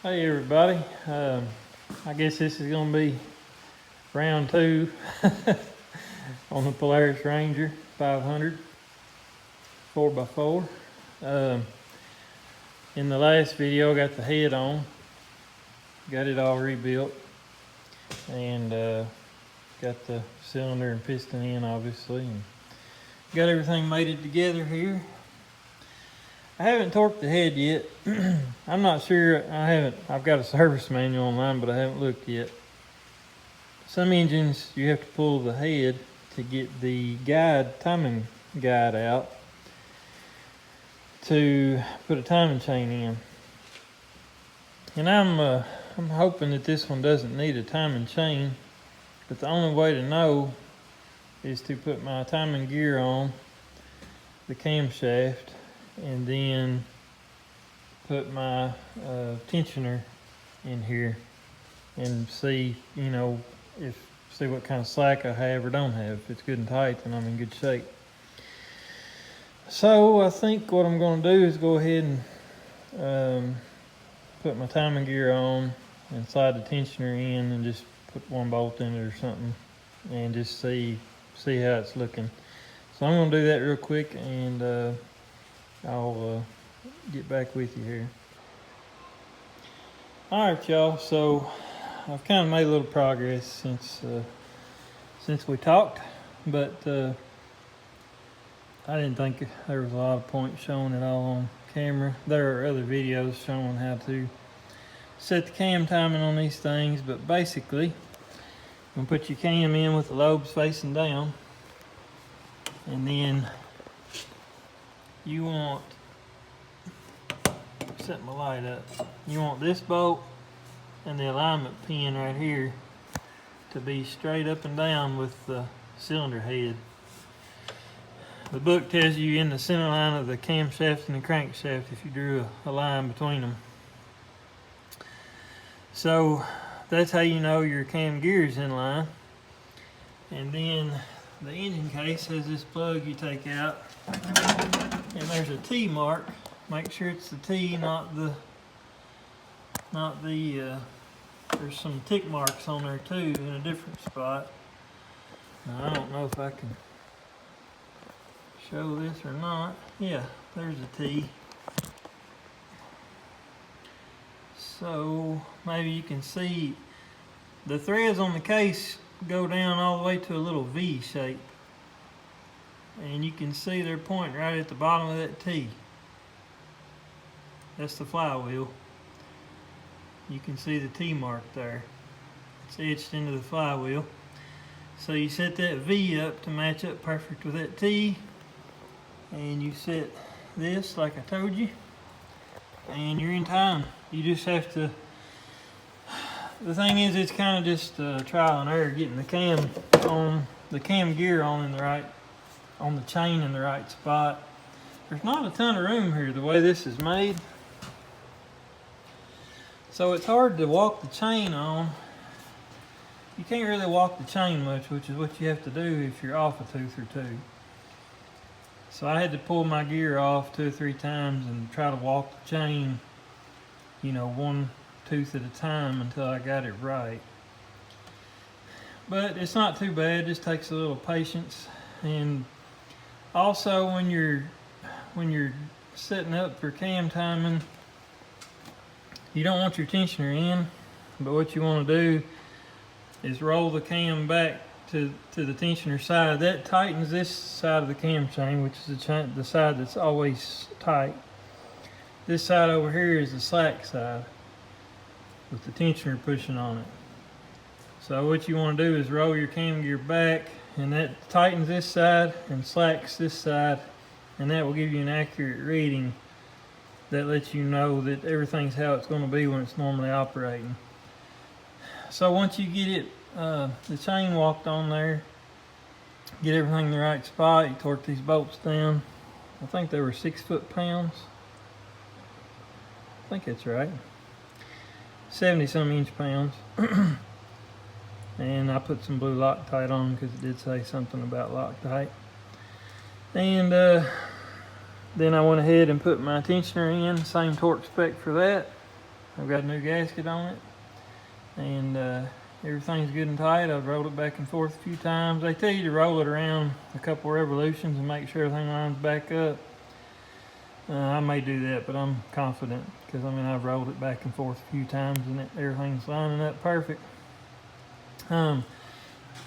Hey everybody, I guess this is going to be round 2 on the Polaris Ranger 500 4x4. In the last video I got the head on, got it all rebuilt, and got the cylinder and piston in obviously, and got everything mated together here. I haven't torqued the head yet. I'm not sure, I've got a service manual online, but I haven't looked yet. Some engines, you have to pull the head to get the timing guide out to put a timing chain in. And I'm hoping that this one doesn't need a timing chain, but the only way to know is to put my timing gear on the camshaft and then put my tensioner in here and see, see what kind of slack I have or don't have. If it's good and tight, then I'm in good shape. So I think what I'm going to do is go ahead and put my timing gear on and slide the tensioner in and just put one bolt in it or something and just see how it's looking. So I'm going to do that real quick, and I'll get back with you here. Alright y'all, so I've kind of made a little progress since we talked, but I didn't think there was a lot of point showing it all on camera. There are other videos showing how to set the cam timing on these things, but basically you're going to put your cam in with the lobes facing down, and then you want, set my light up, you want this bolt and the alignment pin right here to be straight up and down with the cylinder head. The book tells you in the center line of the camshaft and the crankshaft if you drew a line between them. So that's how you know your cam gear is in line. And then the engine case has this plug you take out, and there's a T mark. Make sure it's the T, not the there's some tick marks on there too in a different spot. Now, I don't know if I can show this or not. Yeah, there's a T. So maybe you can see the threads on the case go down all the way to a little V shape. And you can see they're pointing right at the bottom of that T. That's the flywheel. You can see the T mark there. It's etched into the flywheel. So you set that V up to match up perfect with that T. And you set this like I told you. And you're in time. You just have to, the thing is, it's kind of just trial and error getting the cam gear on the chain in the right spot. There's not a ton of room here the way this is made, so it's hard to walk the chain on. You can't really walk the chain much, which is what you have to do if you're off a tooth or two. So I had to pull my gear off 2 or 3 times and try to walk the chain, one tooth at a time until I got it right. But it's not too bad, it just takes a little patience. And also when you're setting up for cam timing, you don't want your tensioner in, but what you want to do is roll the cam back to the tensioner side. That tightens this side of the cam chain, which is the side that's always tight. This side over here is the slack side with the tensioner pushing on it. So what you want to do is roll your cam gear back, and that tightens this side and slacks this side, and that will give you an accurate reading that lets you know that everything's how it's going to be when it's normally operating. So once you get it, the chain walked on there, get everything in the right spot, you torque these bolts down. I think they were 6 foot-pounds. I think that's right. 70-some inch-pounds. And I put some blue Loctite on them because it did say something about Loctite. And then I went ahead and put my tensioner in, same torque spec for that. I've got a new gasket on it, and everything's good and tight. I've rolled it back and forth a few times. They tell you to roll it around a couple revolutions and make sure everything lines back up. I may do that, but I'm confident because I mean I've rolled it back and forth a few times and everything's lining up perfect. The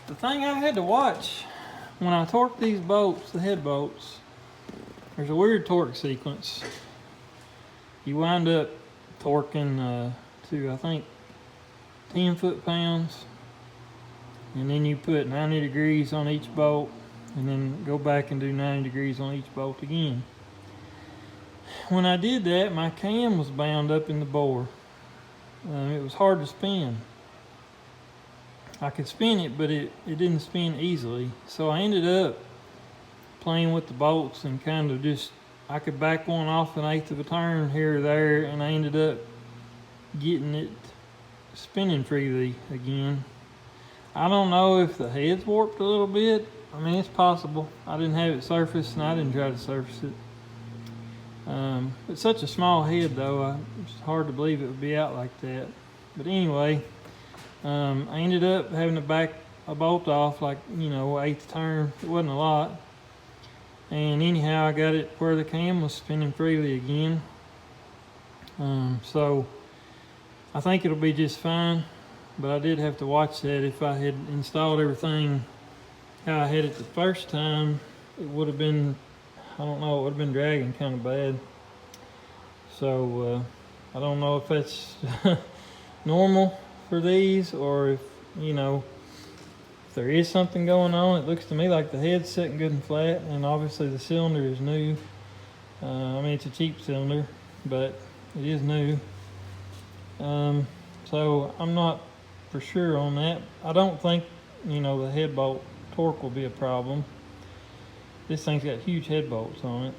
thing I had to watch when I torque these bolts, the head bolts, there's a weird torque sequence. You wind up torquing to I think 10 foot-pounds, and then you put 90 degrees on each bolt, and then go back and do 90 degrees on each bolt again. When I did that, my cam was bound up in the bore. It was hard to spin. I could spin it, but it didn't spin easily. So I ended up playing with the bolts and kind of just, I could back one off 1/8 of a turn here or there, and I ended up getting it spinning freely again. I don't know if the head's warped a little bit. I mean, it's possible. I didn't have it surfaced, and I didn't try to surface it. It's such a small head, though. It's hard to believe it would be out like that. But anyway, I ended up having to back a bolt off, like, you know, 1/8 turn. It wasn't a lot. And anyhow, I got it where the cam was spinning freely again. So I think it'll be just fine, but I did have to watch that. If I had installed everything how I had it the first time, it would have been, I don't know, it would have been dragging kind of bad. So I don't know if that's normal for these, or if, you know, if there is something going on. It looks to me like the head's sitting good and flat, and obviously the cylinder is new. I mean, it's a cheap cylinder, but it is new. So I'm not for sure on that. I don't think, you know, the head bolt torque will be a problem. This thing's got huge head bolts on it.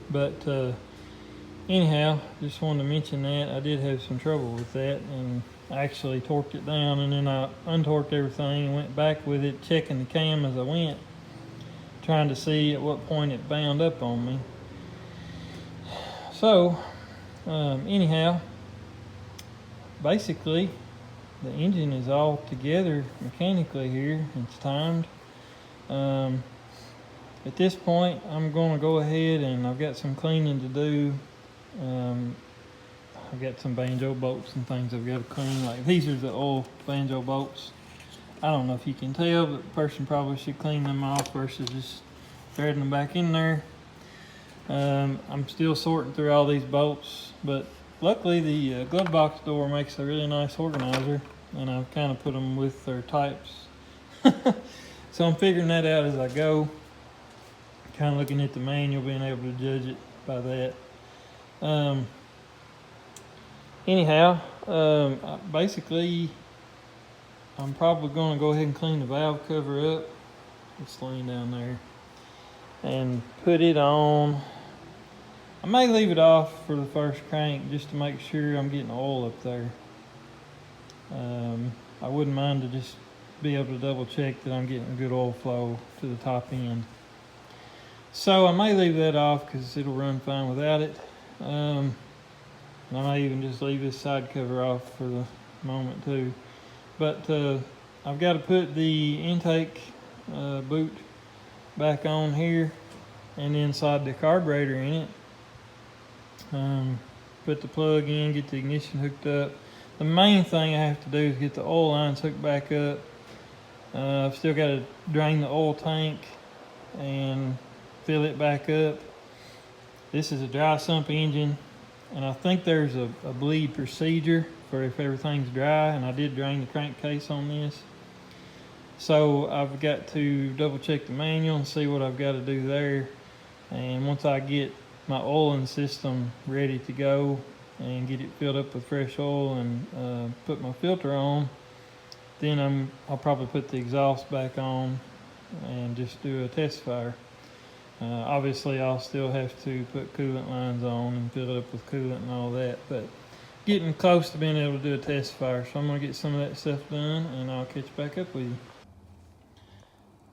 But anyhow, just wanted to mention that. I did have some trouble with that, and I actually torqued it down, and then I untorqued everything and went back with it, checking the cam as I went, trying to see at what point it bound up on me. So anyhow, basically the engine is all together mechanically here. It's timed. At this point, I'm going to go ahead, and I've got some cleaning to do. I've got some banjo bolts and things I've got to clean. Like, these are the old banjo bolts. I don't know if you can tell, but the person probably should clean them off versus just threading them back in there. I'm still sorting through all these bolts, but luckily the glove box door makes a really nice organizer, and I've kind of put them with their types. So I'm figuring that out as I go, kind of looking at the manual, being able to judge it by that. Anyhow, basically I'm probably going to go ahead and clean the valve cover up. It's laying down there, and put it on. I may leave it off for the first crank just to make sure I'm getting oil up there. I wouldn't mind to just be able to double check that I'm getting good oil flow to the top end. So I may leave that off because it'll run fine without it. And I may even just leave this side cover off for the moment too. But I've got to put the intake boot back on here, and inside the carburetor in it. Put the plug in, get the ignition hooked up. The main thing I have to do is get the oil lines hooked back up. I've still got to drain the oil tank and fill it back up. This is a dry sump engine, and I think there's a bleed procedure for if everything's dry, and I did drain the crankcase on this. So I've got to double check the manual and see what I've got to do there. And once I get my oiling system ready to go and get it filled up with fresh oil and put my filter on, then I'll probably put the exhaust back on and just do a test fire. Obviously I'll still have to put coolant lines on and fill it up with coolant and all that, but getting close to being able to do a test fire. So I'm going to get some of that stuff done, and I'll catch back up with you.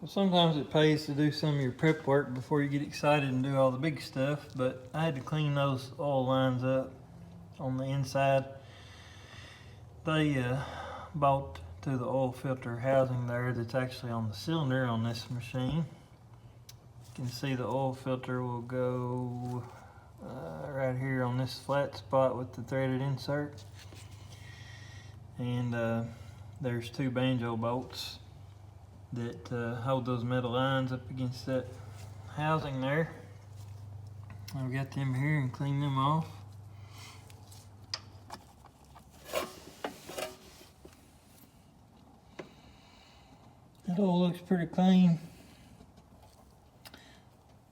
Well, sometimes it pays to do some of your prep work before you get excited and do all the big stuff, but I had to clean those oil lines up. on the inside. They bolt to the oil filter housing there that's actually on the cylinder on this machine. You can see the oil filter will go right here on this flat spot with the threaded insert. And there's 2 banjo bolts that hold those metal lines up against that housing there. I've got them here and clean them off. It all looks pretty clean.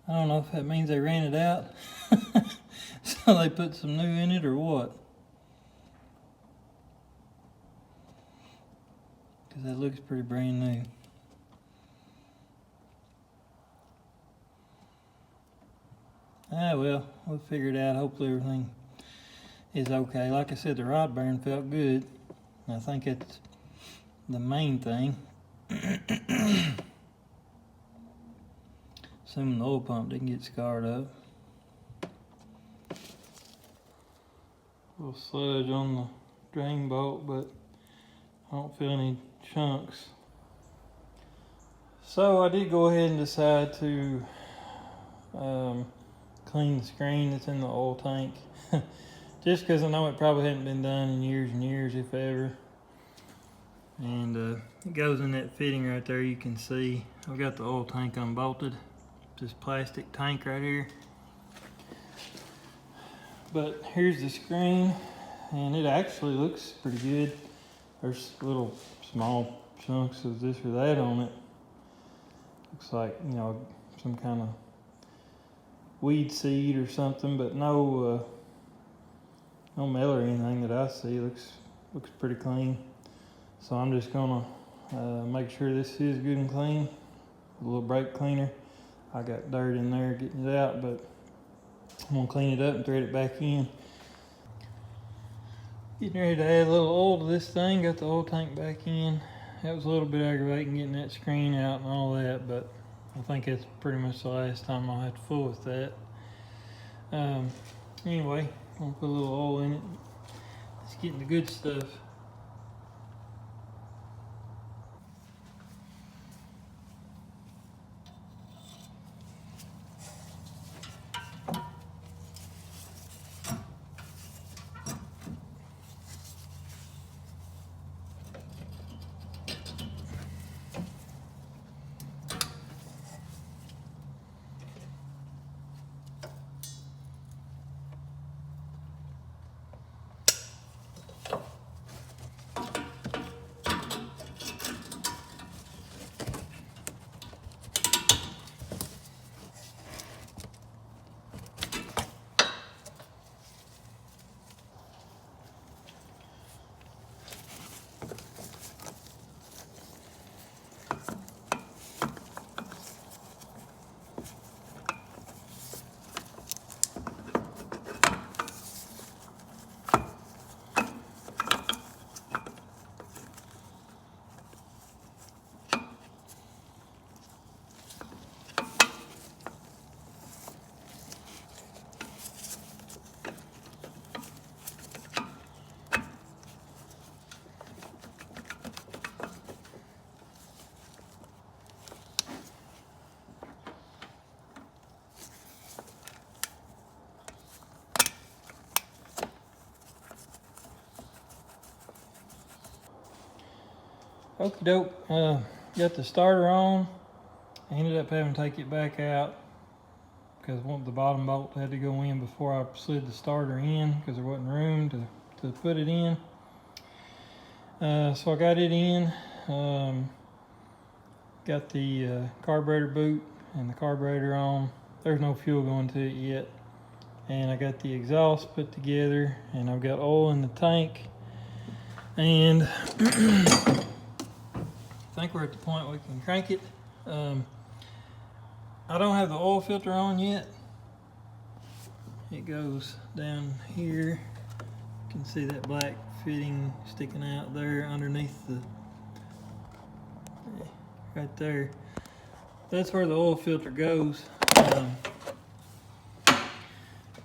I don't know if that means they ran it out so they put some new in it or what. Because that looks pretty brand new. Ah well, we'll figure it out. Hopefully everything is okay. Like I said, the rod bearing felt good. I think that's the main thing. Assuming the oil pump didn't get scarred up. A little sludge on the drain bolt, but I don't feel any chunks. So I did go ahead and decide to clean the screen that's in the oil tank. Just because I know it probably hadn't been done in years and years, if ever. And it goes in that fitting right there. You can see I've got the oil tank unbolted. This plastic tank right here. But here's the screen, and it actually looks pretty good. There's little small chunks of this or that on it. Looks like, you know, some kind of weed seed or something, but no metal or anything that I see. Looks pretty clean. So I'm just gonna make sure this is good and clean. A little brake cleaner. I got dirt in there getting it out, but I'm gonna clean it up and thread it back in. Getting ready to add a little oil to this thing. Got the oil tank back in. That was a little bit aggravating getting that screen out and all that, but I think that's pretty much the last time I'll have to fool with that. Anyway, I'm gonna put a little oil in it. It's getting the good stuff. Okie doke, got the starter on. I ended up having to take it back out because the bottom bolt had to go in before I slid the starter in because there wasn't room to put it in. So I got it in, got the carburetor boot and the carburetor on. There's no fuel going to it yet. And I got the exhaust put together, and I've got oil in the tank. And I think we're at the point we can crank it. I don't have the oil filter on yet. It goes down here. You can see that black fitting sticking out there underneath the, right there. That's where the oil filter goes.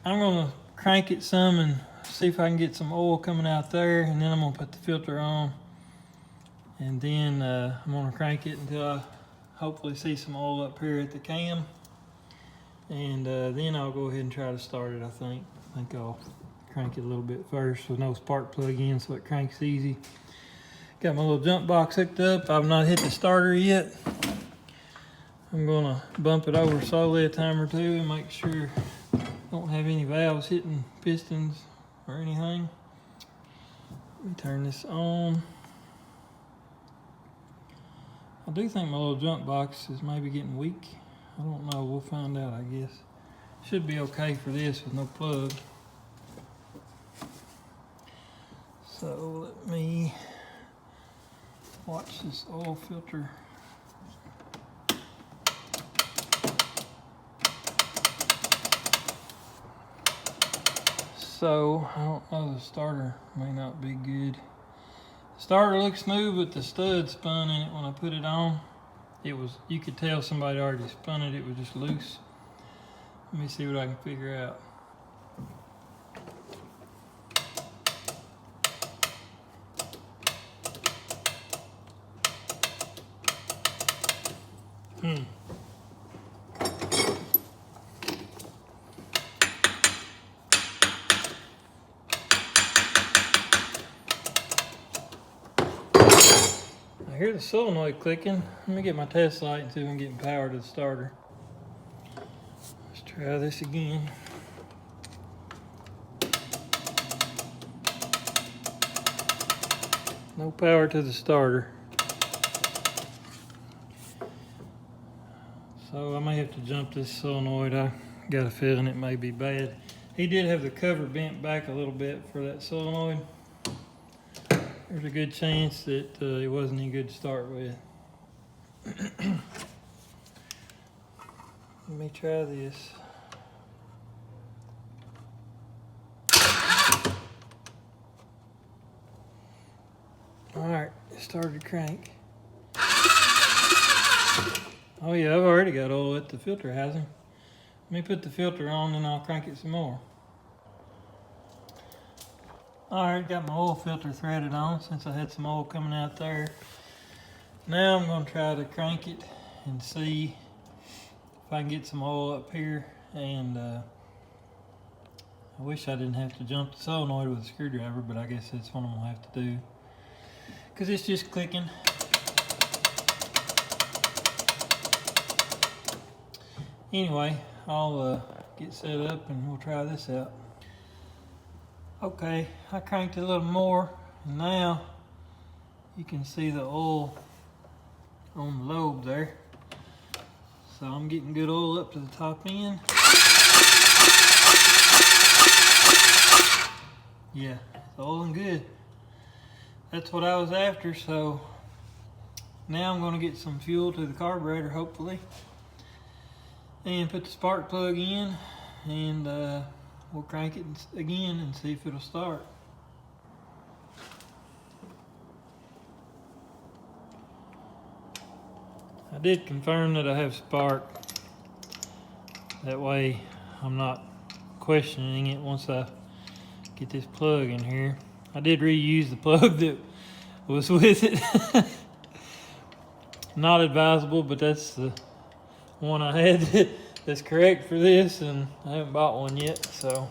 I'm gonna crank it some and see if I can get some oil coming out there, and then I'm gonna put the filter on, and then I'm gonna crank it until I hopefully see some oil up here at the cam, and then I'll go ahead and try to start it. I think I'll crank it a little bit first with no spark plug in, so it cranks easy. Got my little jump box hooked up. I've not hit the starter yet. I'm gonna bump it over slowly a time or two and make sure I don't have any valves hitting pistons or anything. Let me turn this on. I do think my little jump box is maybe getting weak. I don't know, we'll find out, I guess. Should be okay for this with no plug. So let me watch this oil filter. So I don't know, the starter may not be good. The starter looks smooth, but the stud spun in it when I put it on. You could tell somebody already spun it. It was just loose. Let me see what I can figure out. I hear the solenoid clicking. Let me get my test light and see if I'm getting power to the starter. Let's try this again. No power to the starter. So I may have to jump this solenoid. I got a feeling it may be bad. He did have the cover bent back a little bit for that solenoid. There's a good chance that it wasn't any good to start with. Let me try this. All right, it started to crank. Oh yeah, I've already got oil at the filter housing. Let me put the filter on and I'll crank it some more. Alright, got my oil filter threaded on since I had some oil coming out there. Now I'm going to try to crank it and see if I can get some oil up here. And I wish I didn't have to jump the solenoid with a screwdriver, but I guess that's what I'm going to have to do, because it's just clicking. Anyway, I'll get set up and we'll try this out. Okay, I cranked it a little more, and now you can see the oil on the lobe there. So I'm getting good oil up to the top end. Yeah, it's oiling good. That's what I was after, so now I'm going to get some fuel to the carburetor, hopefully, and put the spark plug in, and we'll crank it again and see if it'll start. I did confirm that I have spark. That way I'm not questioning it once I get this plug in here. I did reuse the plug that was with it. Not advisable, but that's the one I had that's correct for this, and I haven't bought one yet, so.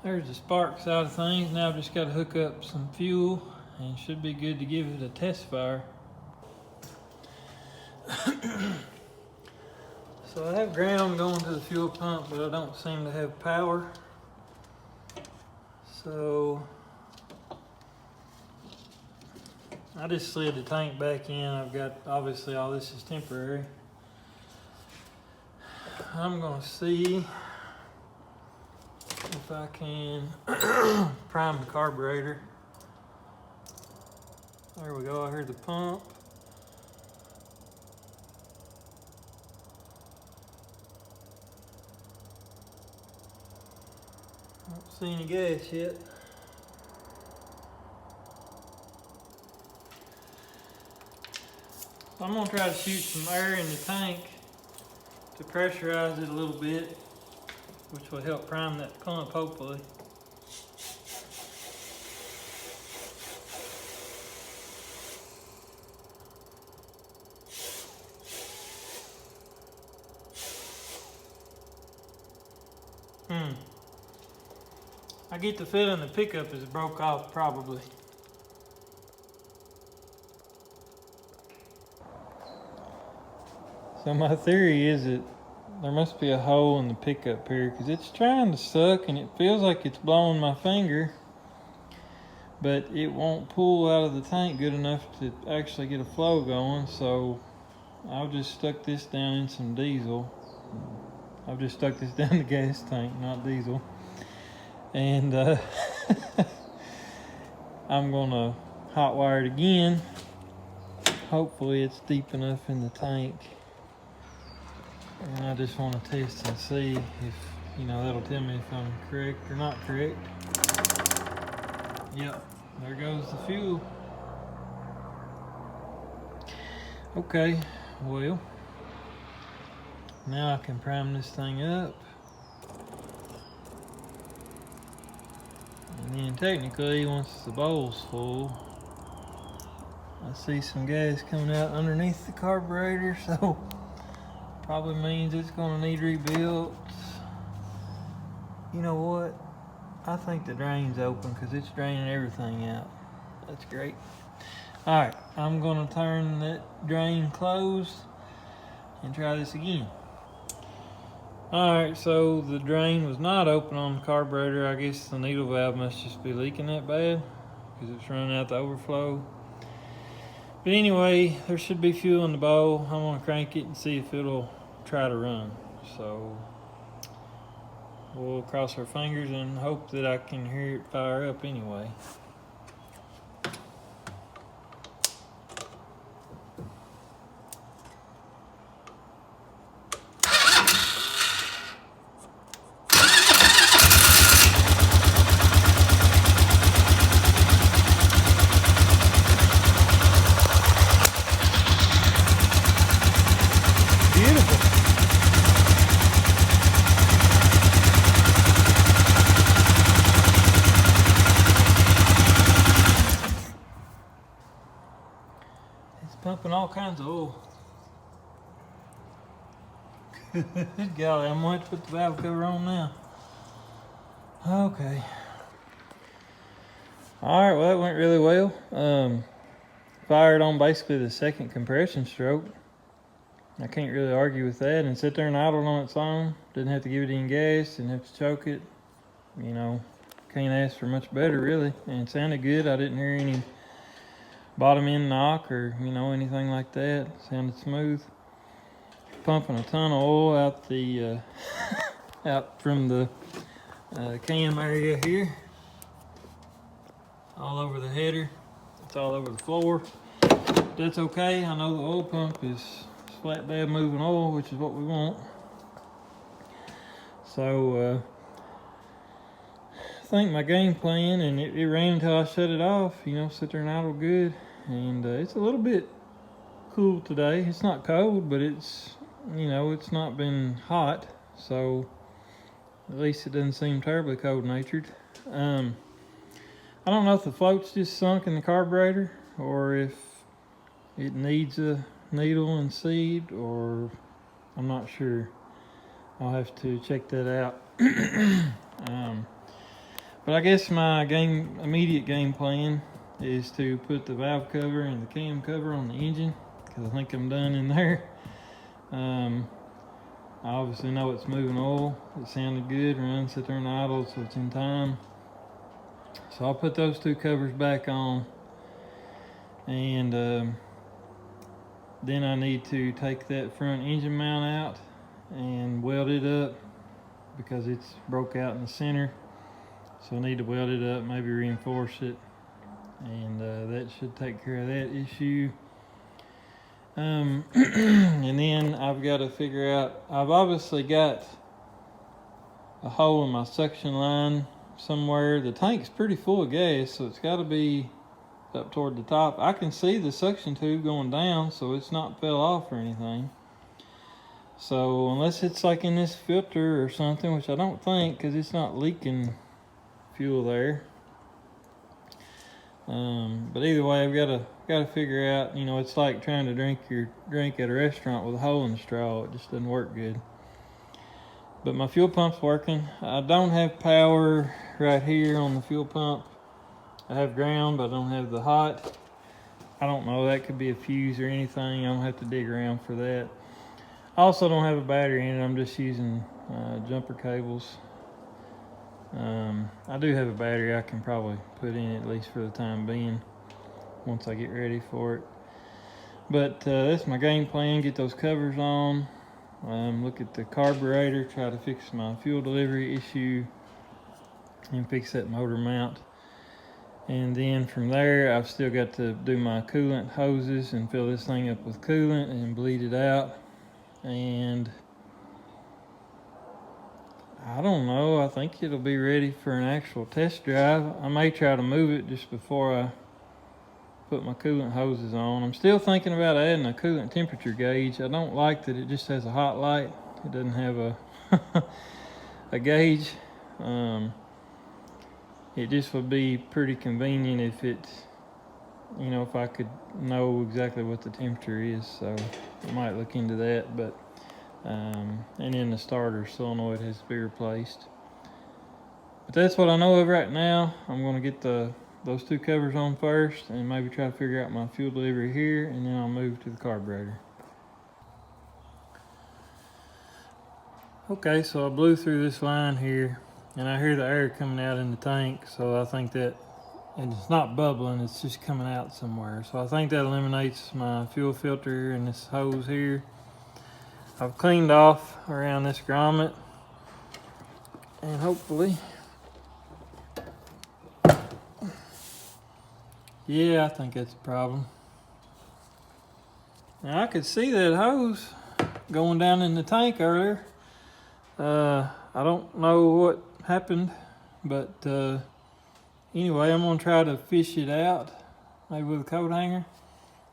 There's the spark side of things. Now I've just got to hook up some fuel and should be good to give it a test fire. So I have ground going to the fuel pump, but I don't seem to have power. So I just slid the tank back in. I've got, obviously all this is temporary. I'm gonna see if I can prime the carburetor. There we go, I heard the pump. Don't see any gas yet. So I'm gonna try to shoot some air in the tank to pressurize it a little bit, which will help prime that pump, hopefully. I get the feeling the pickup is broke off, probably. So my theory is that there must be a hole in the pickup here, because it's trying to suck and it feels like it's blowing my finger, but it won't pull out of the tank good enough to actually get a flow going. So I've just stuck this down in some diesel. I've just stuck this down the gas tank, not diesel. And I'm gonna hot wire it again. Hopefully it's deep enough in the tank. And I just want to test and see if, that'll tell me if I'm correct or not correct. Yep, there goes the fuel. Okay, well, now I can prime this thing up. And then technically, once the bowl's full, I see some gas coming out underneath the carburetor, so probably means it's gonna need rebuilt. You know what? I think the drain's open because it's draining everything out. That's great. All right, I'm gonna turn that drain closed and try this again. All right, so the drain was not open on the carburetor. I guess the needle valve must just be leaking that bad because it's running out the overflow. But anyway, there should be fuel in the bowl. I'm gonna crank it and see if it'll try to run. So we'll cross our fingers and hope that I can hear it fire up anyway. Pumping all kinds of oil. Good golly, I'm going to put the valve cover on now. Okay. Alright, well that went really well. Fired on basically the second compression stroke. I can't really argue with that, and sit there and idle on its own. Didn't have to give it any gas, didn't have to choke it. Can't ask for much better really. And it sounded good. I didn't hear any bottom end knock or anything like that. Sounded smooth. Pumping a ton of oil out the out from the cam area here, all over the header. It's all over the floor. That's okay. I know the oil pump is flat bed moving oil, which is what we want. So I think my game plan, and it ran until I shut it off. Sit there and idle good. And it's a little bit cool today. It's not cold, but it's it's not been hot, so at least it doesn't seem terribly cold natured. I don't know if the float's just sunk in the carburetor or if it needs a needle and seed, or I'm not sure. I'll have to check that out. But I guess my immediate game plan is to put the valve cover and the cam cover on the engine, because I think I'm done in there. I obviously know it's moving oil. It sounded good, run, sit there and idle, so it's in time. So I'll put those two covers back on, and then I need to take that front engine mount out and weld it up because it's broke out in the center. So I need to weld it up, maybe reinforce it, and that should take care of that issue. And then I've got to figure out, I've obviously got a hole in my suction line somewhere. The tank's pretty full of gas, so it's got to be up toward the top. I can see the suction tube going down, so it's not fell off or anything. So unless it's like in this filter or something, which I don't think, because it's not leaking fuel there. But either way, I've got to figure out. You know, it's like trying to drink your drink at a restaurant with a hole in the straw. It just doesn't work good. But my fuel pump's working. I don't have power right here on the fuel pump. I have ground, but I don't have the hot. I don't know, that could be a fuse or anything. I don't have to dig around for that. I also don't have a battery in it. I'm just using jumper cables. I do have a battery I can probably put in at least for the time being once I get ready for it. But that's my game plan. Get those covers on. Look at the carburetor, try to fix my fuel delivery issue, and fix that motor mount. And then from there, I've still got to do my coolant hoses and fill this thing up with coolant and bleed it out. And I don't know, I think it'll be ready for an actual test drive. I may try to move it just before I put my coolant hoses on. I'm still thinking about adding a coolant temperature gauge. I don't like that it just has a hot light. It doesn't have a a gauge. It just would be pretty convenient if it, you know, if I could know exactly what the temperature is. So I might look into that. But and then the starter solenoid has to be replaced. But that's what I know of right now. I'm going to get those two covers on first and maybe try to figure out my fuel delivery here, and then I'll move to the carburetor. Okay, so I blew through this line here and I hear the air coming out in the tank, so I think that, and it's not bubbling, it's just coming out somewhere. So I think that eliminates my fuel filter and this hose here. I've cleaned off around this grommet, and hopefully, yeah, I think that's a problem. Now I could see that hose going down in the tank earlier. I don't know what happened, but anyway, I'm gonna try to fish it out, maybe with a coat hanger,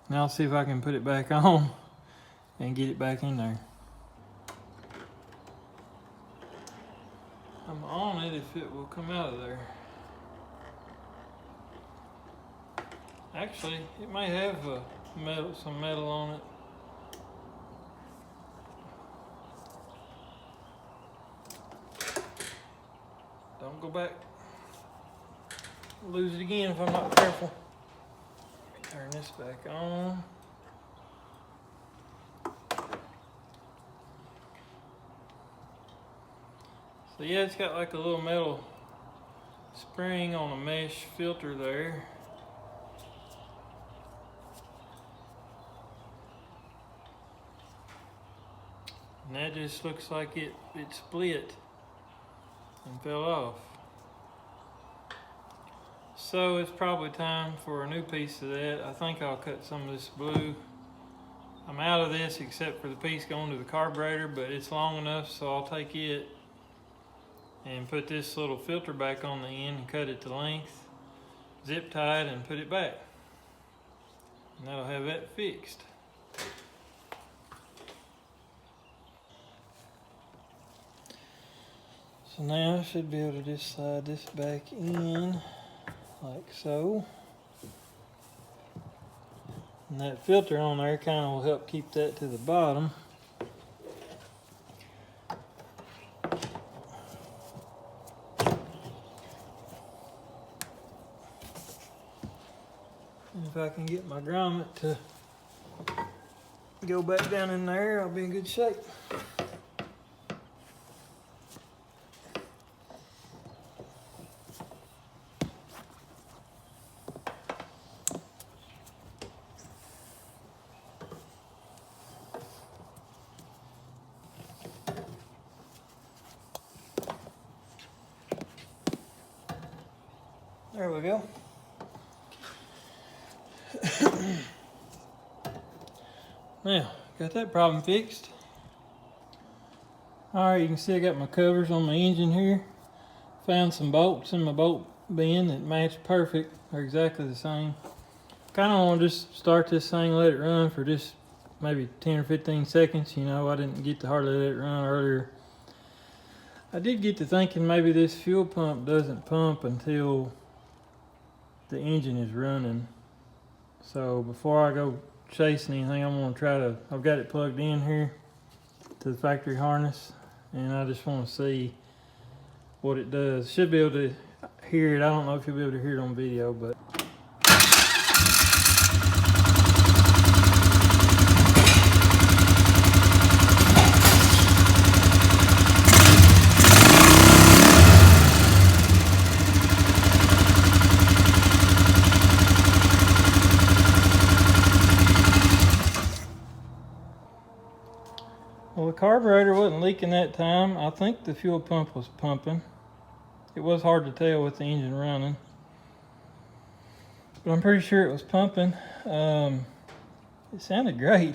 and I'll see if I can put it back on and get it back in there. I'm on it if it will come out of there. Actually, it may have some metal on it. Don't go back. Lose it again if I'm not careful. Let me turn this back on. So yeah, it's got like a little metal spring on a mesh filter there. And that just looks like it split and fell off. So it's probably time for a new piece of that. I think I'll cut some of this blue. I'm out of this except for the piece going to the carburetor, but it's long enough, so I'll take it and put this little filter back on the end and cut it to length, zip tie it, and put it back. And that'll have that fixed. So now I should be able to just slide this back in like so. And that filter on there kind of will help keep that to the bottom. And if I can get my grommet to go back down in there, I'll be in good shape. There we go. Now, got that problem fixed. Alright, you can see I got my covers on my engine here. Found some bolts in my bolt bin that match perfect. They're exactly the same. Kind of want to just start this thing, let it run for just maybe 10 or 15 seconds. You know, I didn't get to hardly let it run earlier. I did get to thinking maybe this fuel pump doesn't pump until the engine is running. So before I go chasing anything, I'm going to try to, I've got it plugged in here to the factory harness, and I just want to see what it does. Should be able to hear it. I don't know if you'll be able to hear it on video, but well, the carburetor wasn't leaking that time. I think the fuel pump was pumping. It was hard to tell with the engine running, but I'm pretty sure it was pumping. It sounded great.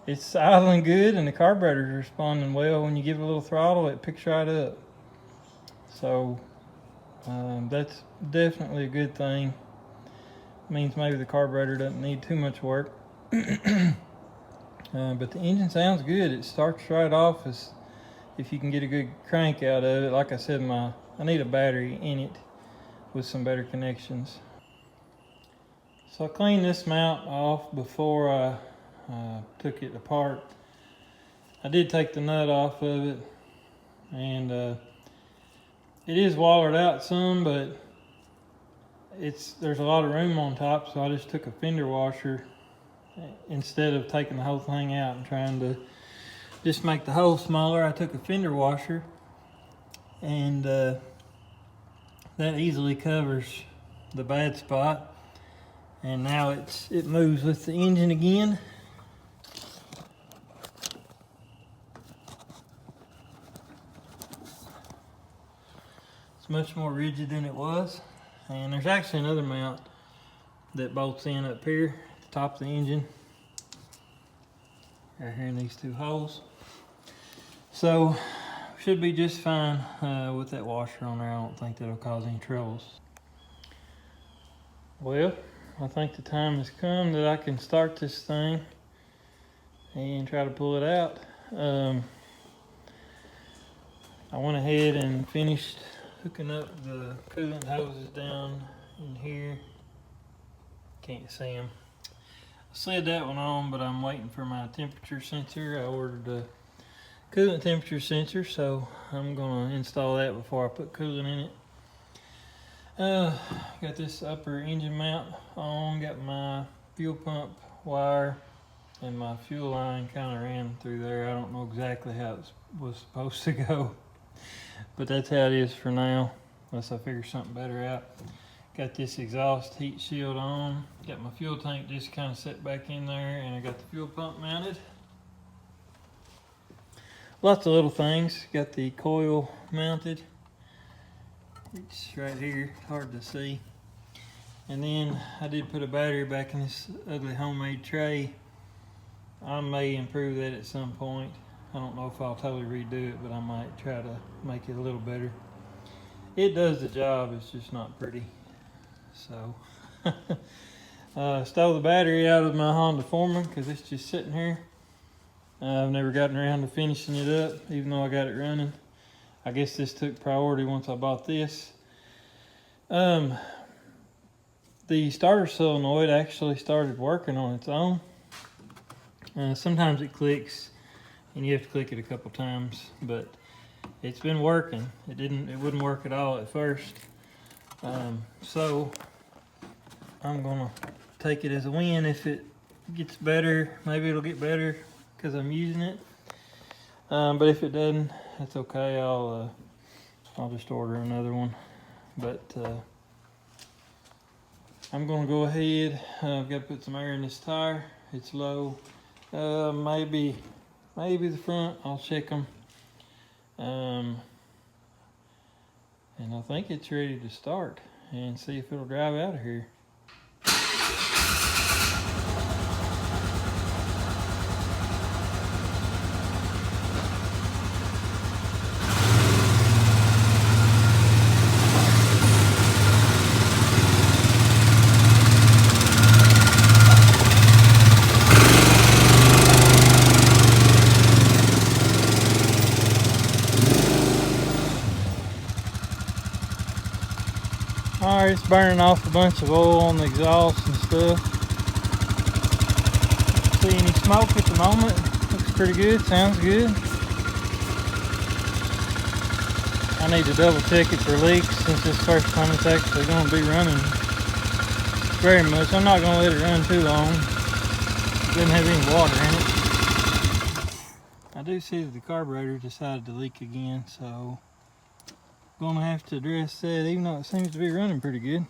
It's idling good, and the carburetor's responding well. When you give it a little throttle, it picks right up. So that's definitely a good thing. Means maybe the carburetor doesn't need too much work. But the engine sounds good. It starts right off as if you can get a good crank out of it. Like I said, I need a battery in it with some better connections. So I cleaned this mount off before I took it apart. I did take the nut off of it, and it is wallered out some, but there's a lot of room on top, so I just took a fender washer instead of taking the whole thing out and trying to just make the hole smaller. I took a fender washer, and that easily covers the bad spot. And now it moves with the engine again. It's much more rigid than it was. And there's actually another mount that bolts in up here at the top of the engine, right here in these two holes. So should be just fine with that washer on there. I don't think that'll cause any troubles. Well, I think the time has come that I can start this thing and try to pull it out. I went ahead and finished hooking up the coolant hoses down in here. Can't see them. I slid that one on, but I'm waiting for my temperature sensor. I ordered a coolant temperature sensor, so I'm gonna install that before I put coolant in it. Got this upper engine mount on, got my fuel pump wire, and my fuel line kind of ran through there. I don't know exactly how it was supposed to go, but that's how it is for now, unless I figure something better out. Got this exhaust heat shield on, got my fuel tank just kind of set back in there, and I got the fuel pump mounted. Lots of little things. Got the coil mounted. It's right here, hard to see. And then I did put a battery back in this ugly homemade tray. I may improve that at some point. I don't know if I'll totally redo it, but I might try to make it a little better. It does the job, it's just not pretty. So, stole the battery out of my Honda Foreman because it's just sitting here. I've never gotten around to finishing it up, even though I got it running. I guess this took priority once I bought this. The starter solenoid actually started working on its own. Sometimes it clicks, and you have to click it a couple times, but it's been working. It wouldn't work at all at first. So I'm gonna take it as a win. If it gets better, maybe it'll get better because I'm using it. But if it doesn't, that's okay. I'll just order another one. But I'm gonna go ahead. I've got to put some air in this tire. It's low. Maybe the front. I'll check them. And I think it's ready to start and see if it'll drive out of here. it's burning off a bunch of oil on the exhaust and stuff. Don't see any smoke at the moment. Looks pretty good, sounds good. I need to double check it for leaks since this first time it's actually going to be running very much. I'm not going to let it run too long. It doesn't have any water in it. I do see that the carburetor decided to leak again, so I'm going to have to address that, even though it seems to be running pretty good.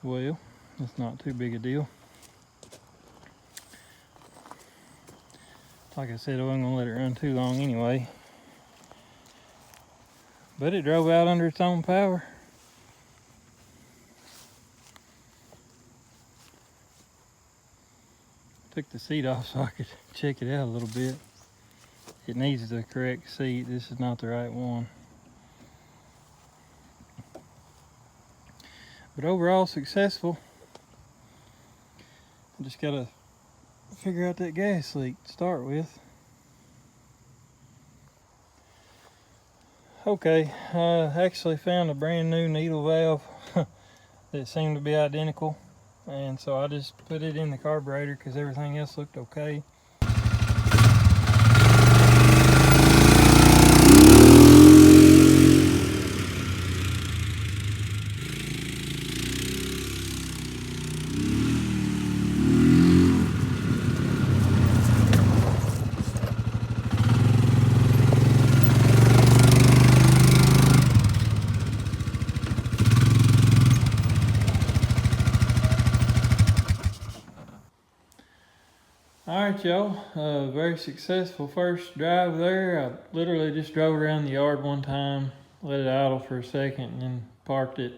Well, it's not too big a deal. Like I said, I wasn't going to let it run too long anyway. But it drove out under its own power. Took the seat off so I could check it out a little bit. It needs the correct seat. This is not the right one. But overall successful. I just gotta figure out that gas leak to start with. Okay, I actually found a brand new needle valve that seemed to be identical, and so I just put it in the carburetor because everything else looked okay. Alright y'all, very successful first drive there. I literally just drove around the yard one time, let it idle for a second, and then parked it.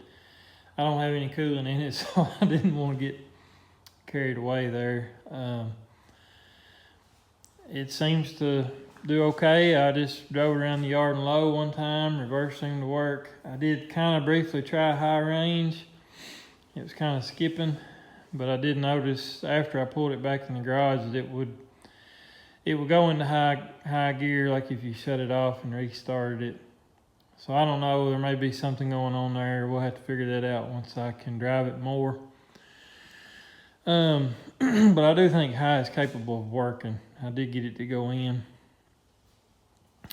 I don't have any coolant in it, so I didn't want to get carried away there. It seems to do okay. I just drove around the yard and low one time, reverse seemed to work. I did kind of briefly try high range. It was kind of skipping. But I did notice after I pulled it back in the garage that it would go into high gear, like if you shut it off and restarted it. So I don't know, there may be something going on there. We'll have to figure that out once I can drive it more. But I do think high is capable of working. I did get it to go in.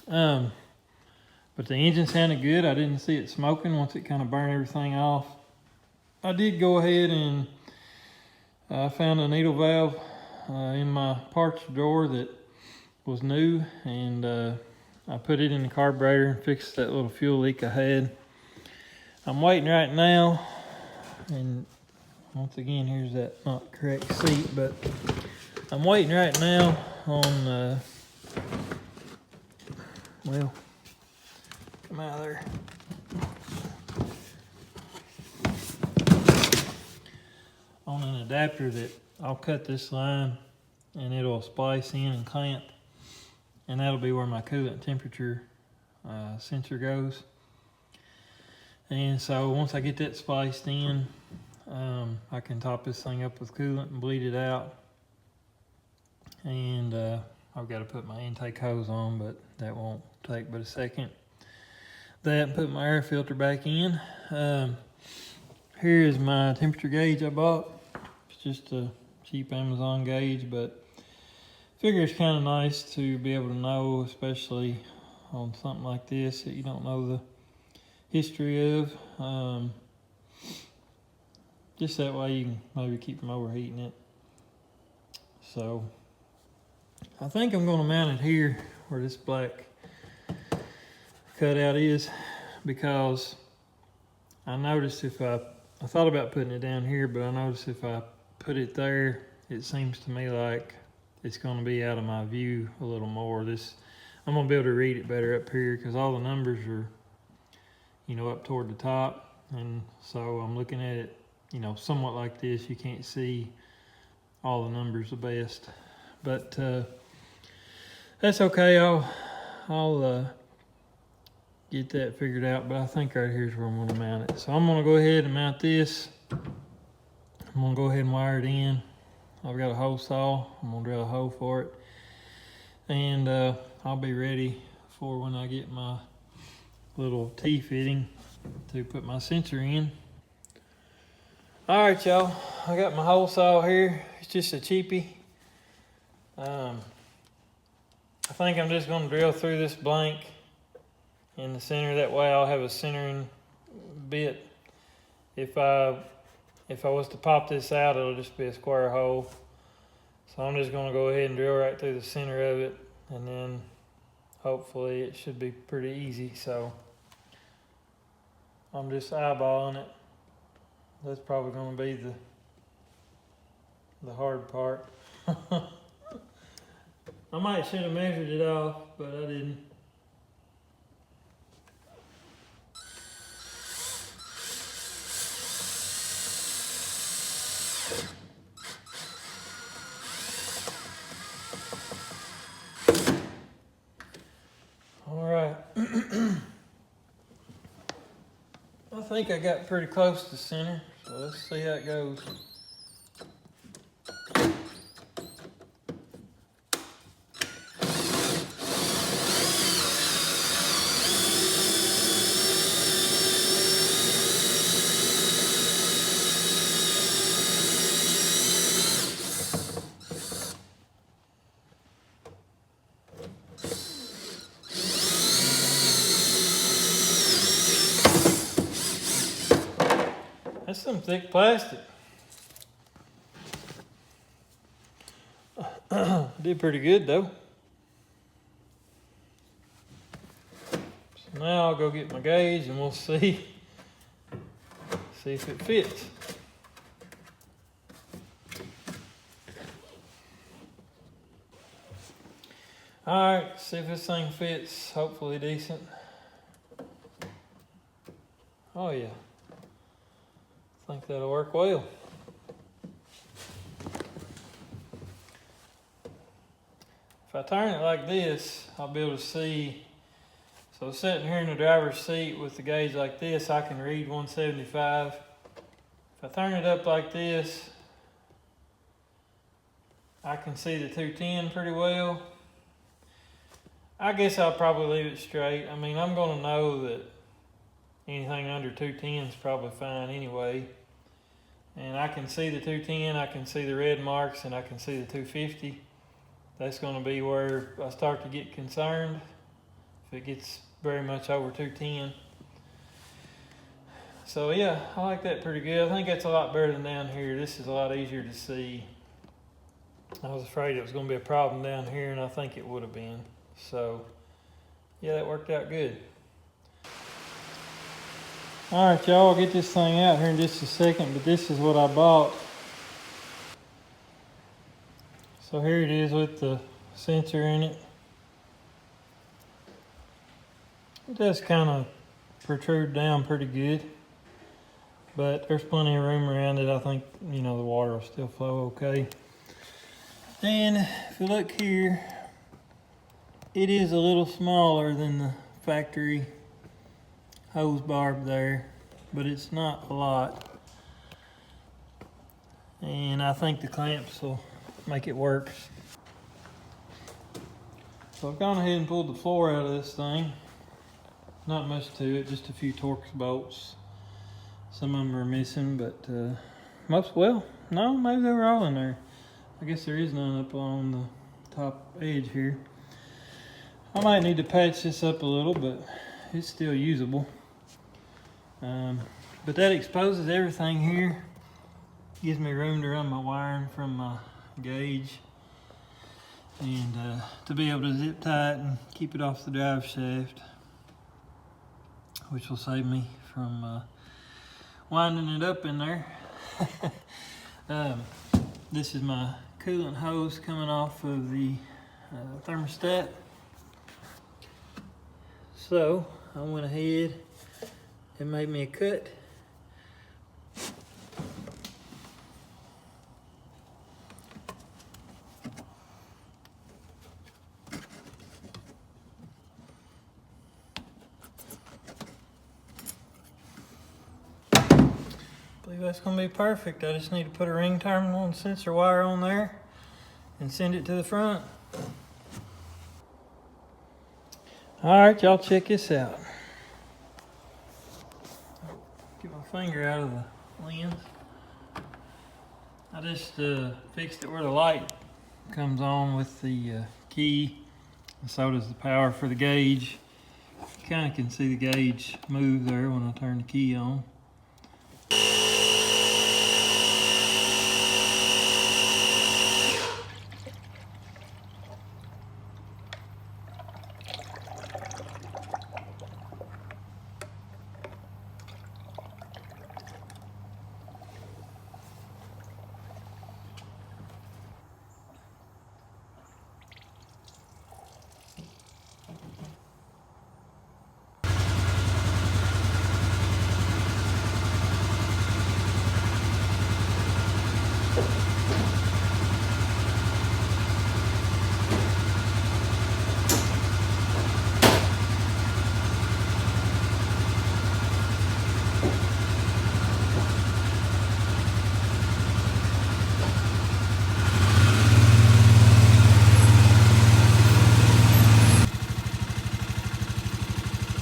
But the engine sounded good. I didn't see it smoking once it kind of burned everything off. I did go ahead and I found a needle valve in my parts drawer that was new, and I put it in the carburetor and fixed that little fuel leak I had. I'm waiting right now, and once again, here's that not correct seat, but I'm waiting right now on, well, come out of there. On an adapter that I'll cut this line and it'll splice in and clamp, and that'll be where my coolant temperature sensor goes. And so once I get that spliced in, I can top this thing up with coolant and bleed it out. And I've got to put my intake hose on, but that won't take but a second. That and put my air filter back in. Here is my temperature gauge I bought. It's just a cheap Amazon gauge, but I figure it's kind of nice to be able to know, especially on something like this that you don't know the history of. Just that way you can maybe keep from overheating it. So I think I'm going to mount it here where this black cutout is, because I noticed if I thought about putting it down here, but I noticed if I put it there, it seems to me like it's going to be out of my view a little more. I'm going to be able to read it better up here because all the numbers are, you know, up toward the top. And so I'm looking at it, you know, somewhat like this. You can't see all the numbers the best, but that's okay. I'll get that figured out, but I think right here is where I'm going to mount it. So I'm going to go ahead and mount this. I'm going to go ahead and wire it in. I've got a hole saw. I'm going to drill a hole for it. And I'll be ready for when I get my little T-fitting to put my sensor in. All right, y'all, I got my hole saw here. It's just a cheapie. I think I'm just gonna drill through this blank in the center. That way I'll have a centering bit. If I was to pop this out, it'll just be a square hole. So I'm just gonna go ahead and drill right through the center of it, and then hopefully it should be pretty easy. So I'm just eyeballing it. That's probably gonna be the hard part. I might should have measured it off, but I didn't. All right. I think I got pretty close to center, so let's see how it goes. That's some thick plastic. Did pretty good though. So now I'll go get my gauge and we'll see if it fits. All right, see if this thing fits, hopefully decent. Oh yeah. I think that'll work well. If I turn it like this, I'll be able to see. So sitting here in the driver's seat with the gauge like this, I can read 175. If I turn it up like this, I can see the 210 pretty well. I guess I'll probably leave it straight. I mean, I'm gonna know that anything under 210 is probably fine anyway. And I can see the 210, I can see the red marks, and I can see the 250. That's going to be where I start to get concerned if it gets very much over 210. So yeah, I like that pretty good. I think that's a lot better than down here. This is a lot easier to see. I was afraid it was going to be a problem down here, and I think it would have been. So yeah, that worked out good. All right, y'all, I'll get this thing out here in just a second, but this is what I bought. So here it is with the sensor in it. It does kind of protrude down pretty good, but there's plenty of room around it. I think, you know, the water will still flow okay. And if you look here, it is a little smaller than the factory hose barb there, but it's not a lot. And I think the clamps will make it work. So I've gone ahead and pulled the floor out of this thing. Not much to it, just a few Torx bolts. Some of them are missing, but well, no, maybe they were all in there. I guess there is none up on the top edge here. I might need to patch this up a little, but it's still usable. But that exposes everything here. Gives me room to run my wiring from my gauge, and to be able to zip tie it and keep it off the drive shaft, which will save me from winding it up in there. This is my coolant hose coming off of the thermostat. So I went ahead and made me a cut. I believe that's gonna be perfect. I just need to put a ring terminal and sensor wire on there and send it to the front. All right, y'all, check this out. finger out of the lens. I just fixed it where the light comes on with the key, and so does the power for the gauge. You kind of can see the gauge move there when I turn the key on.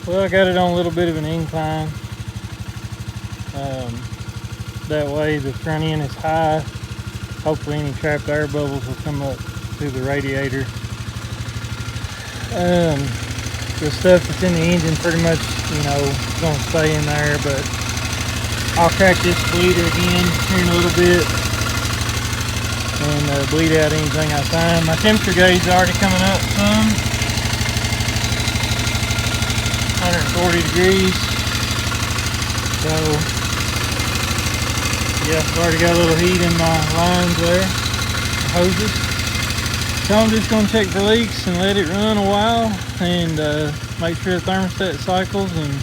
Well, I got it on a little bit of an incline. That way the front end is high. Hopefully any trapped air bubbles will come up through the radiator. The stuff that's in the engine pretty much, is going to stay in there, but I'll crack this bleeder again here in a little bit and bleed out anything I find. My temperature gauge is already coming up some. 140 degrees. So, yeah, I've already got a little heat in my lines there, hoses. So I'm just going to check for leaks and let it run a while and make sure the thermostat cycles. And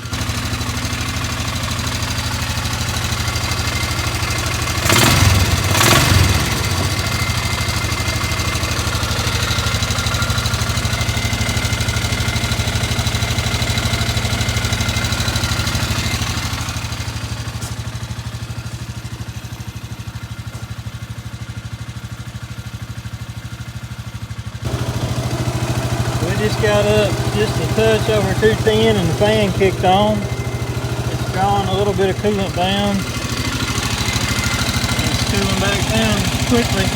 just got up just a touch over 210 and the fan kicked on. It's drawing a little bit of coolant down. And it's cooling back down quickly.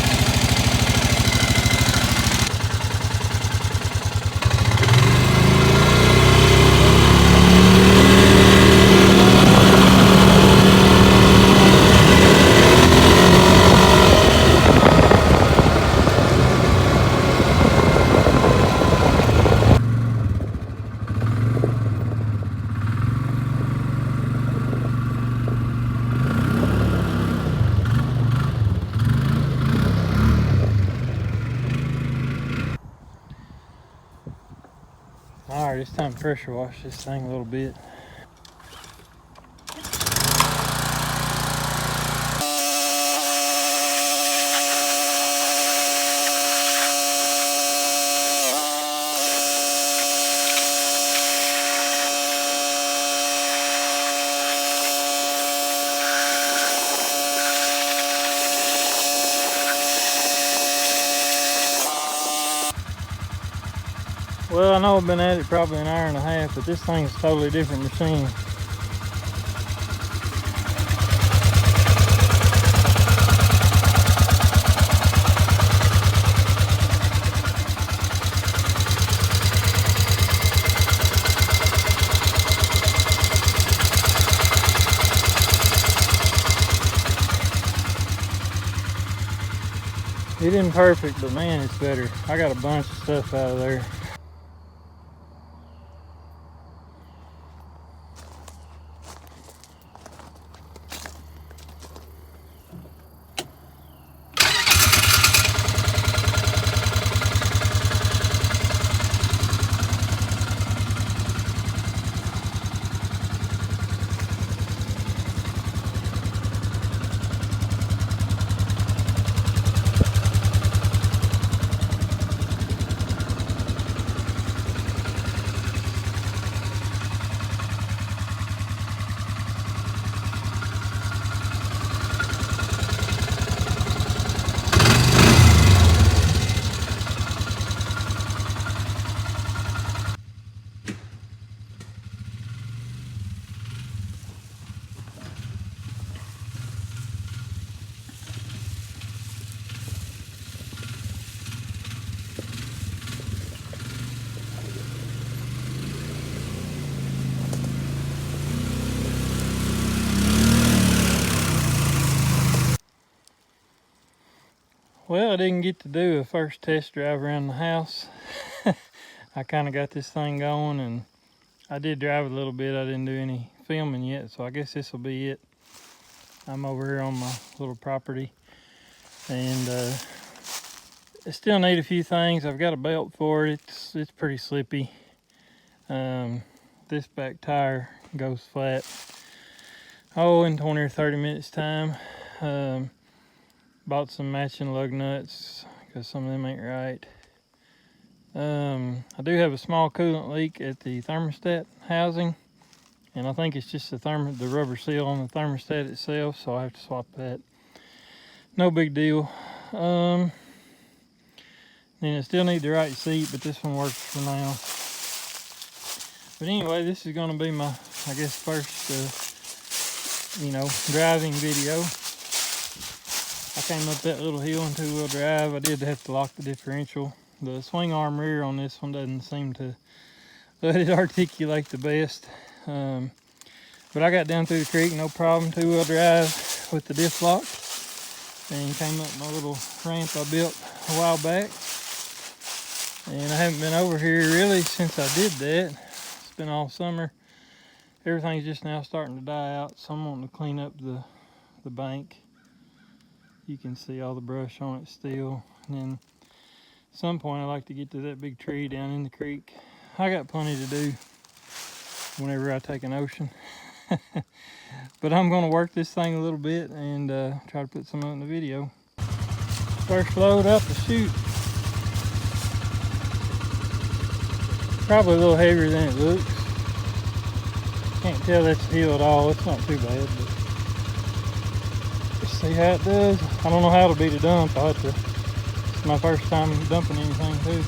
Alright, it's time to pressure wash this thing a little bit. Well, I know I've been at it probably an hour and a half, but this thing is a totally different machine. It isn't perfect, but man, it's better. I got a bunch of stuff out of there. Well, I didn't get to do a first test drive around the house. I kind of got this thing going, and I did drive a little bit. I didn't do any filming yet, so I guess this will be it. I'm over here on my little property, and I still need a few things. I've got a belt for it. It's pretty slippy. This back tire goes flat. Oh, in 20 or 30 minutes time. Bought some matching lug nuts because some of them ain't right. I do have a small coolant leak at the thermostat housing, and I think it's just the rubber seal on the thermostat itself, so I have to swap that. No big deal. Then I still need the right seat, but this one works for now. But anyway, this is going to be my, I guess, first, driving video. I came up that little hill in two-wheel drive. I did have to lock the differential. The swing arm rear on this one doesn't seem to let it articulate the best. But I got down through the creek, no problem, two-wheel drive with the diff lock. And came up my little ramp I built a while back. And I haven't been over here really since I did that. It's been all summer. Everything's just now starting to die out, so I'm wanting to clean up the bank. You can see all the brush on it still. And then at some point I like to get to that big tree down in the creek. I got plenty to do whenever I take an ocean. But I'm going to work this thing a little bit and try to put some of it in the video. First load up the chute. Probably a little heavier than it looks. Can't tell that's a hill at all. It's not too bad, but let's see how it does. I don't know how it'll be to dump. It's my first time dumping anything too.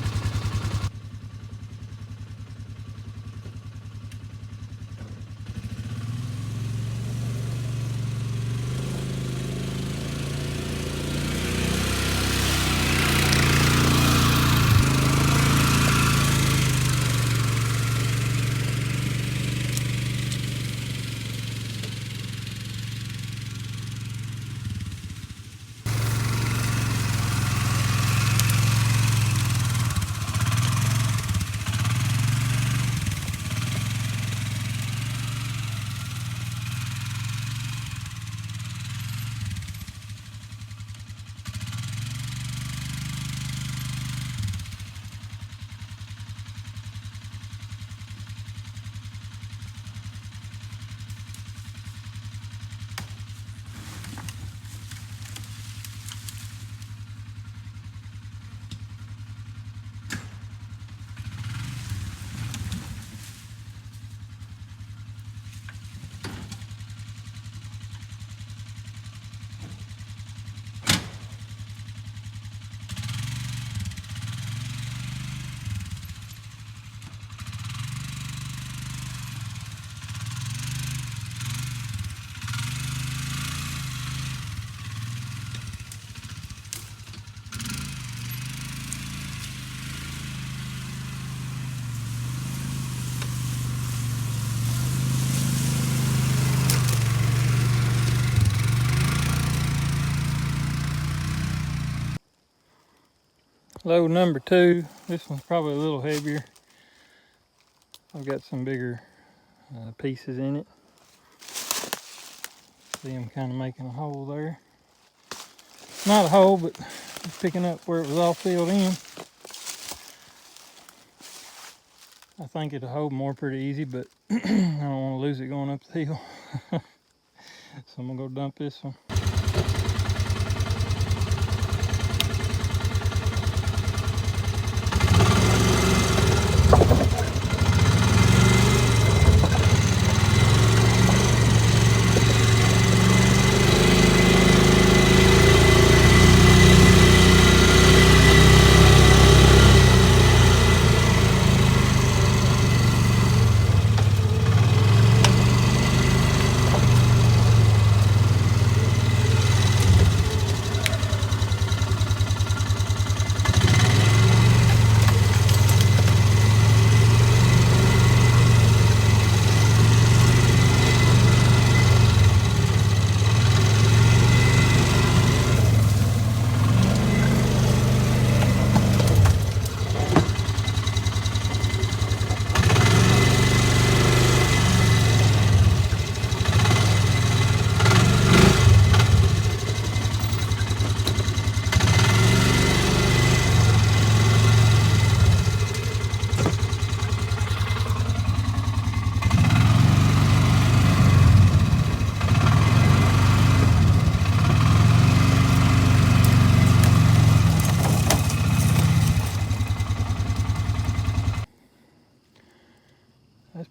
Load number 2. This one's probably a little heavier. I've got some bigger pieces in it. See them kind of making a hole there. Not a hole, but just picking up where it was all filled in. I think it'll hold more pretty easy, but I don't want to lose it going up the hill. So I'm gonna go dump this one.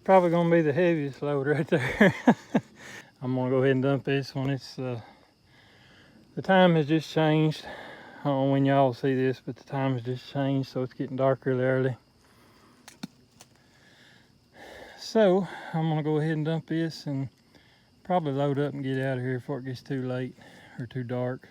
probably gonna be the heaviest load right there. I'm gonna go ahead and dump this one. It's the time has just changed. I don't know when y'all see this, but the time has just changed, so it's getting dark really early. So I'm gonna go ahead and dump this and probably load up and get out of here before it gets too late or too dark.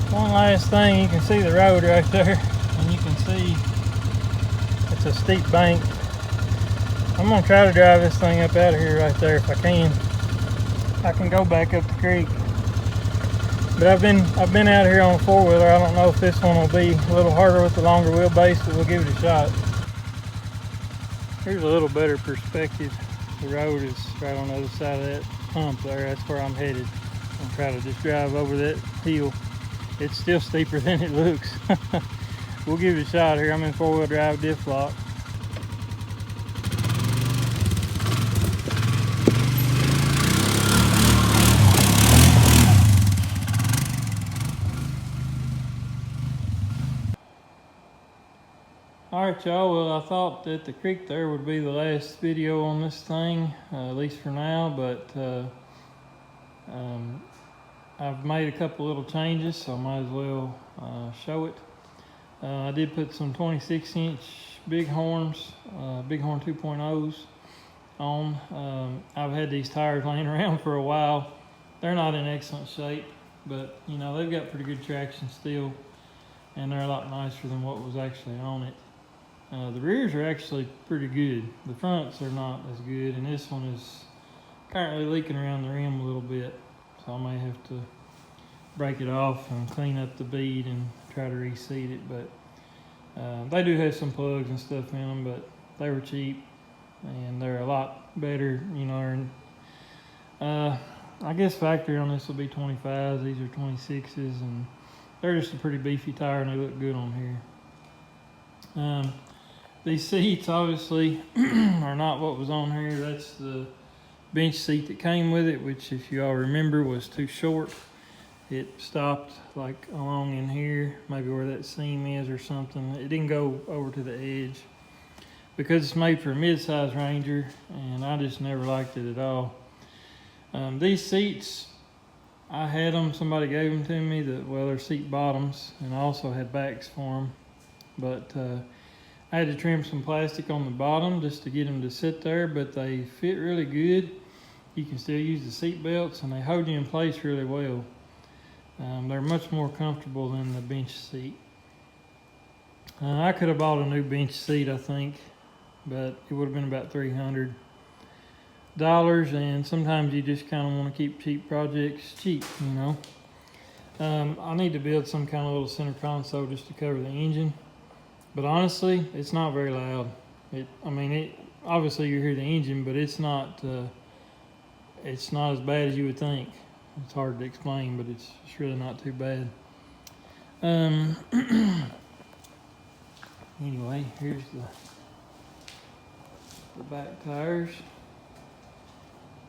One last thing, you can see the road right there, and you can see it's a steep bank. I'm gonna try to drive this thing up out of here right there if I can. I can go back up the creek, but I've been out here on a four-wheeler. I don't know if this one will be a little harder with the longer wheelbase, but we'll give it a shot. Here's a little better perspective. The road is right on the other side of that hump there. That's where I'm headed. I'll try to just drive over that hill. It's still steeper than it looks. We'll give it a shot here. I'm in four-wheel drive diff lock. Alright y'all, well I thought that the creek there would be the last video on this thing, at least for now, but I've made a couple little changes, so I might as well show it. I did put some 26-inch Bighorns, Bighorn 2.0s on. I've had these tires laying around for a while. They're not in excellent shape, but you know, they've got pretty good traction still, and they're a lot nicer than what was actually on it. The rears are actually pretty good. The fronts are not as good, and this one is currently leaking around the rim a little bit. So I may have to break it off and clean up the bead and try to reseat it. But they do have some plugs and stuff in them, but they were cheap and they're a lot better, you know. And, I guess factory on this will be 25s. These are 26s, and they're just a pretty beefy tire, and they look good on here. These seats obviously are not what was on here. That's the bench seat that came with it, which if you all remember was too short. It stopped like along in here, maybe where that seam is or something. It didn't go over to the edge because it's made for a mid-size Ranger, and I just never liked it at all. These seats, I had them, somebody gave them to me, well, they're seat bottoms, and I also had backs for them, but I had to trim some plastic on the bottom just to get them to sit there, but they fit really good. You can still use the seat belts, and they hold you in place really well. They're much more comfortable than the bench seat. I could have bought a new bench seat, I think, but it would have been about $300. And sometimes you just kind of want to keep cheap projects cheap, you know. I need to build some kind of little center console just to cover the engine. But honestly, it's not very loud. Obviously you hear the engine, but it's not as bad as you would think. It's hard to explain, but it's really not too bad. Anyway, here's the back tires.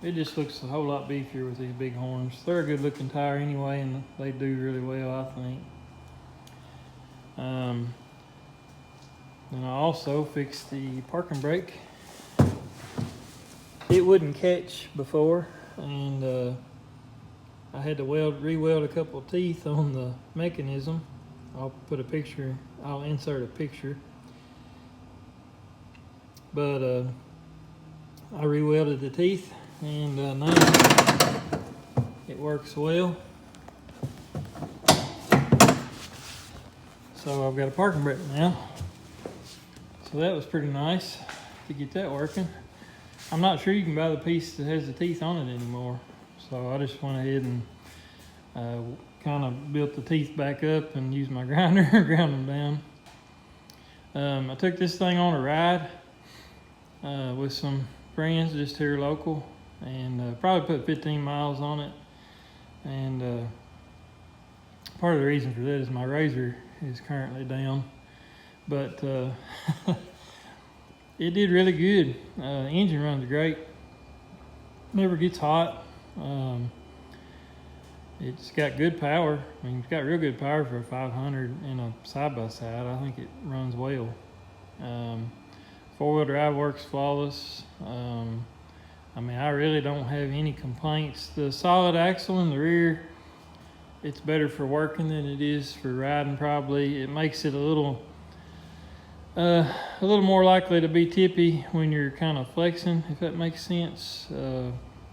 It just looks a whole lot beefier with these Bighorns. They're a good looking tire anyway, and they do really well, I think. And I also fixed the parking brake. It wouldn't catch before, and I had to re-weld a couple of teeth on the mechanism. I'll insert a picture. But I re-welded the teeth, and now it works well. So I've got a parking brake now. So that was pretty nice. to get that working. I'm not sure you can buy the piece that has the teeth on it anymore. So I just went ahead and kind of built the teeth back up and used my grinder and ground them down. I took this thing on a ride with some friends just here local, and probably put 15 miles on it. And part of the reason for that is my razor is currently down, but it did really good. Engine runs great, never gets hot. It's got good power. I mean, it's got real good power for a 500 in a side-by-side. I think it runs well. Four-wheel drive works flawless. I mean, I really don't have any complaints. The solid axle in the rear, it's better for working than it is for riding probably. It makes it a little more likely to be tippy when you're kind of flexing, if that makes sense,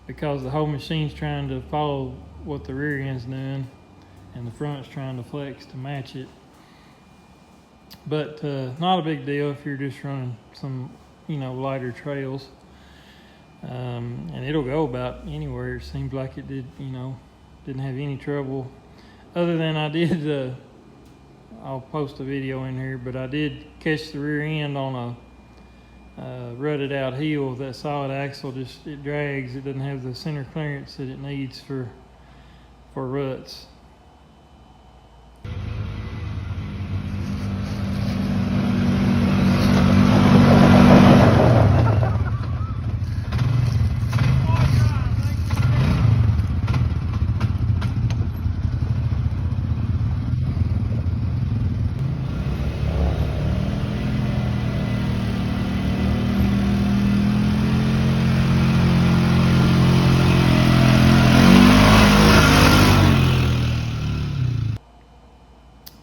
because the whole machine's trying to follow what the rear end's doing and the front's trying to flex to match it. But not a big deal if you're just running some, lighter trails. And it'll go about anywhere. It seems like it did, didn't have any trouble. Other than I did, I'll post a video in here, but I did catch the rear end on a rutted out heel. That solid axle it drags. It doesn't have the center clearance that it needs for ruts.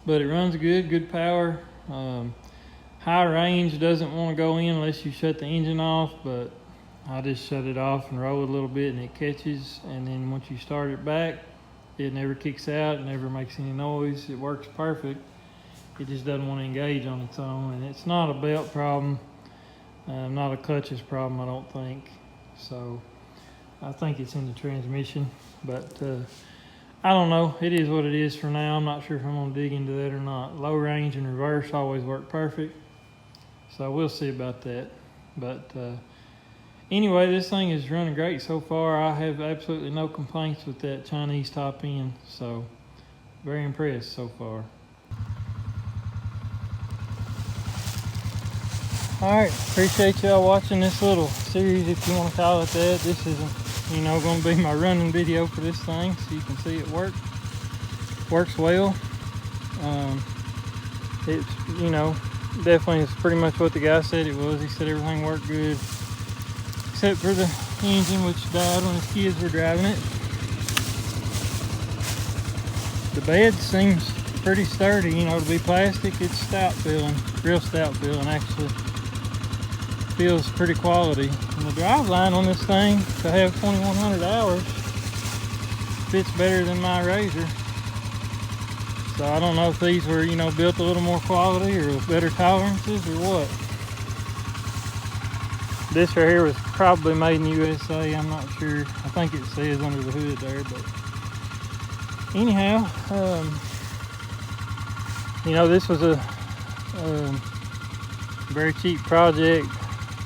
But it runs good power. High range doesn't want to go in unless you shut the engine off, but I just shut it off and roll it a little bit and it catches, and then once you start it back, it never kicks out, it never makes any noise. It works perfect. It just doesn't want to engage on its own, and it's not a belt problem, not a clutches problem, I don't think. So I think it's in the transmission, but I don't know. It is what it is for now. I'm not sure if I'm going to dig into that or not. Low range and reverse always work perfect, so we'll see about that. But anyway, this thing is running great so far. I have absolutely no complaints with that Chinese top end, so very impressed so far. Alright, appreciate y'all watching this little series, if you want to call it that. This isn't going to be my running video for this thing, so you can see it works well. It's definitely is pretty much what the guy said it was. He said everything worked good except for the engine, which died when his kids were driving it. The bed seems pretty sturdy, to be plastic. It's stout feeling, real stout feeling actually. Feels pretty quality. And the drive line on this thing to have 2100 hours fits better than my Razor. So I don't know if these were, built a little more quality or with better tolerances or what. This right here was probably made in USA. I'm not sure. I think it says under the hood there, but anyhow, this was a very cheap project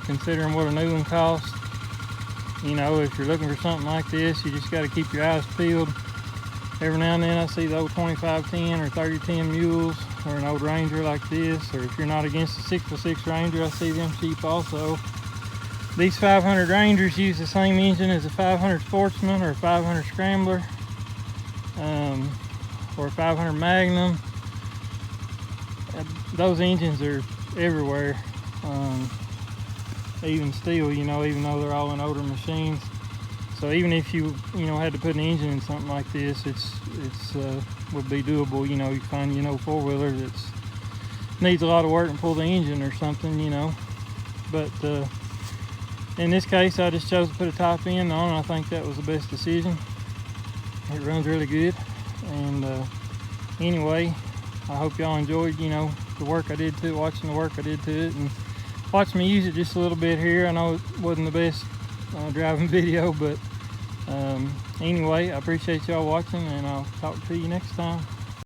considering what a new one costs. If you're looking for something like this, you just got to keep your eyes peeled. Every now and then I see the old 2510 or 3010 mules or an old Ranger like this, or if you're not against the 6x6 Ranger, I see them cheap also. These 500 Rangers use the same engine as a 500 Sportsman or a 500 Scrambler, or a 500 Magnum. Those engines are everywhere. Even still, even though they're all in older machines. So even if you had to put an engine in something like this, it's would be doable. You find four-wheeler that's needs a lot of work and pull the engine or something, But in this case, I just chose to put a top end on, and I think that was the best decision. It runs really good. And anyway, I hope y'all enjoyed, watching the work I did to it, and watch me use it just a little bit here. I know it wasn't the best driving video, but anyway, I appreciate y'all watching, and I'll talk to you next time.